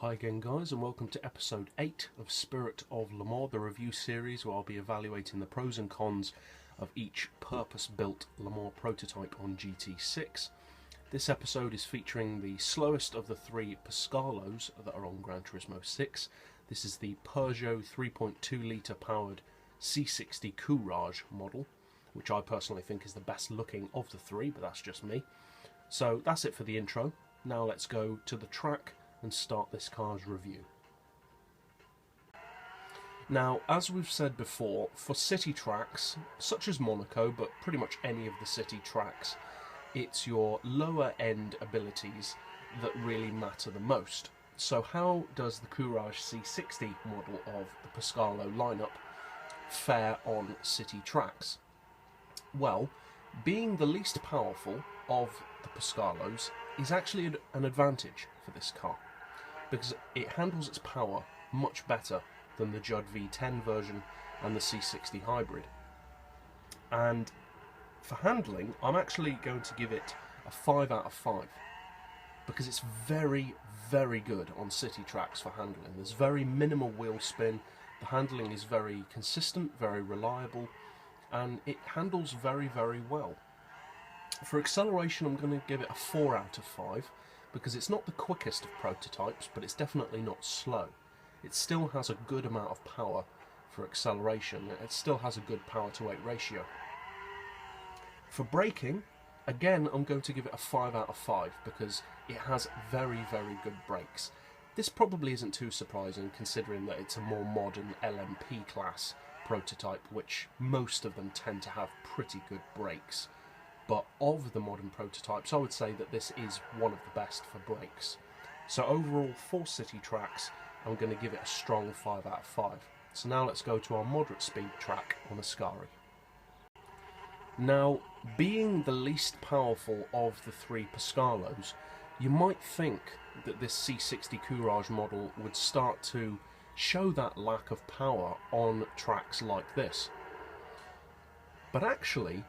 Hi again guys, and welcome to episode 8 of Spirit of Le Mans, the review series where I'll be evaluating the pros and cons of each purpose-built Le Mans prototype on GT6. This episode is featuring the slowest of the three Pescarolos that are on Gran Turismo 6. This is the Peugeot 3.2 litre powered C60 Courage model, which I personally think is the best looking of the three, but that's just me. So that's it for the intro. Now let's go to the track and start this car's review. Now, as we've said before, for city tracks, such as Monaco, but pretty much any of the city tracks, it's your lower end abilities that really matter the most. So how does the Courage C60 model of the Pescarolo lineup fare on city tracks? Well, being the least powerful of the Pescarolos is actually an advantage for this car, because it handles its power much better than the Judd V10 version and the C60 Hybrid. And for handling, I'm actually going to give it a 5 out of 5, because it's very, very good on city tracks for handling. There's very minimal wheel spin, the handling is very consistent, very reliable, and it handles very, very well. For acceleration, I'm going to give it a 4 out of 5, because it's not the quickest of prototypes, but it's definitely not slow. It still has a good amount of power for acceleration. It still has a good power to weight ratio. For braking, again, I'm going to give it a 5 out of 5, because it has very, very good brakes. This probably isn't too surprising, considering that it's a more modern LMP class prototype, which most of them tend to have pretty good brakes. But of the modern prototypes, I would say that this is one of the best for brakes. So overall, for city tracks, I'm going to give it a strong 5 out of 5. So now let's go to our moderate speed track on Ascari. Now, being the least powerful of the three Pescarolos, you might think that this C60 Courage model would start to show that lack of power on tracks like this. But actually,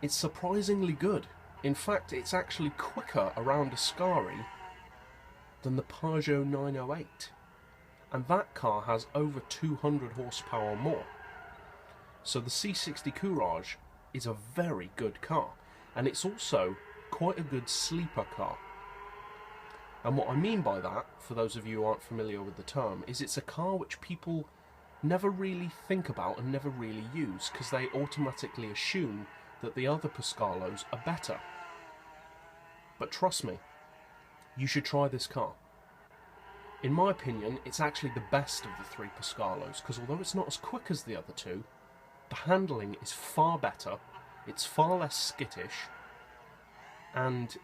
it's surprisingly good. In fact, it's actually quicker around Ascari than the Peugeot 908. And that car has over 200 horsepower more. So the C60 Courage is a very good car. And it's also quite a good sleeper car. And what I mean by that, for those of you who aren't familiar with the term, is it's a car which people never really think about and never really use, because they automatically assume that the other Pescarolos are better. But trust me, you should try this car. In my opinion, it's actually the best of the three Pescarolos, because although it's not as quick as the other two, the handling is far better, it's far less skittish, and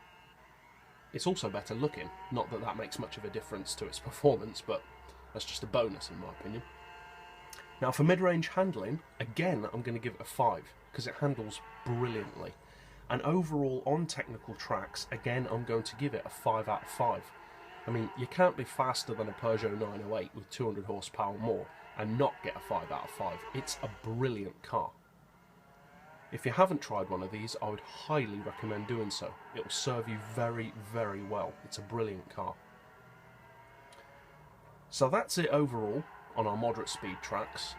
it's also better looking. Not that that makes much of a difference to its performance, but that's just a bonus in my opinion. Now for mid-range handling, again I'm going to give it a 5, because it handles brilliantly. And overall on technical tracks, again I'm going to give it a 5 out of 5. I mean, you can't be faster than a Peugeot 908 with 200 horsepower more and not get a 5 out of 5. It's a brilliant car. If you haven't tried one of these, I would highly recommend doing so. It will serve you very, very well. It's a brilliant car. So that's it overall on our moderate speed tracks.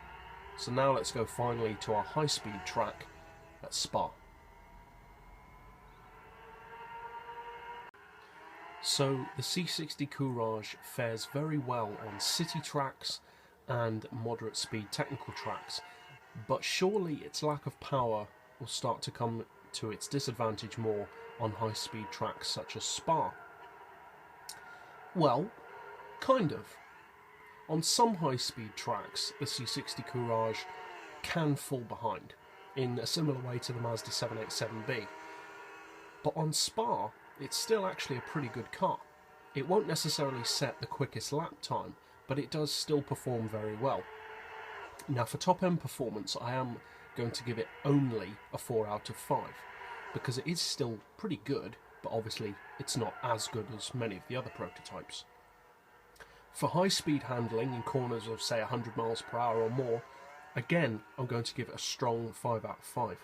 So now let's go finally to our high speed track at Spa. So the C60 Courage fares very well on city tracks and moderate speed technical tracks, but surely its lack of power will start to come to its disadvantage more on high speed tracks such as Spa. Well, kind of. On some high-speed tracks, the C60 Courage can fall behind, in a similar way to the Mazda 787B. But on Spa, it's still actually a pretty good car. It won't necessarily set the quickest lap time, but it does still perform very well. Now for top-end performance, I am going to give it only a 4 out of 5, because it is still pretty good, but obviously it's not as good as many of the other prototypes. For high-speed handling in corners of, say, 100 miles per hour or more, again, I'm going to give it a strong 5 out of 5.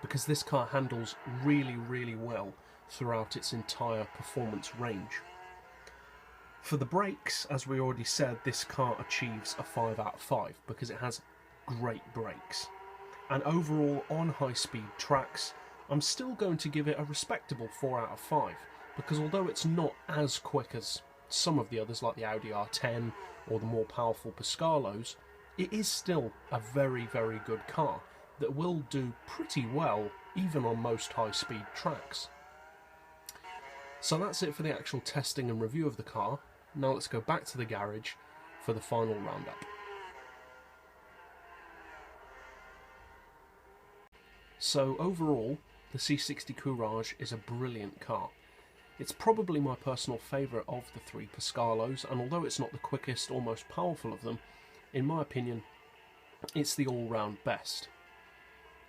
Because this car handles really, really well throughout its entire performance range. For the brakes, as we already said, this car achieves a 5 out of 5 because it has great brakes. And overall, on high-speed tracks, I'm still going to give it a respectable 4 out of 5 because although it's not as quick as some of the others like the Audi R10 or the more powerful Pescarols, it is still a very, very good car that will do pretty well even on most high-speed tracks. So that's it for the actual testing and review of the car. Now let's go back to the garage for the final roundup. So overall, the C60 Courage is a brilliant car. It's probably my personal favourite of the three Pescarols, and although it's not the quickest or most powerful of them, in my opinion, it's the all-round best.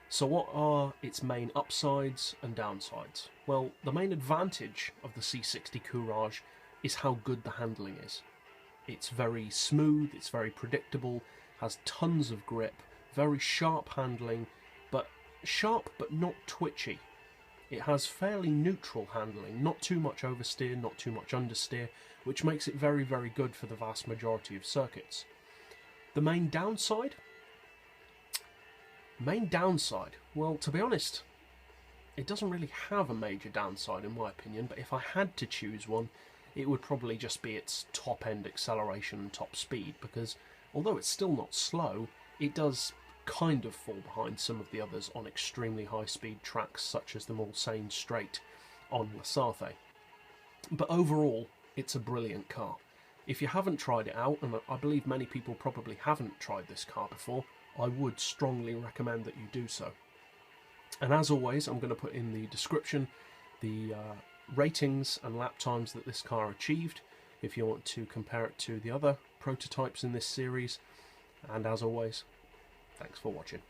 So what are its main upsides and downsides? Well, the main advantage of the C60 Courage is how good the handling is. It's very smooth, it's very predictable, has tons of grip, very sharp handling, but sharp but not twitchy. It has fairly neutral handling, not too much oversteer, not too much understeer, which makes it very, very good for the vast majority of circuits. The main downside? Well, to be honest, it doesn't really have a major downside in my opinion, but if I had to choose one, it would probably just be its top-end acceleration and top speed, because although it's still not slow, it does kind of fall behind some of the others on extremely high-speed tracks such as the Mulsanne Straight on Lasarte. But overall, it's a brilliant car. If you haven't tried it out, and I believe many people probably haven't tried this car before, I would strongly recommend that you do so. And as always, I'm going to put in the description the ratings and lap times that this car achieved if you want to compare it to the other prototypes in this series. And as always, thanks for watching.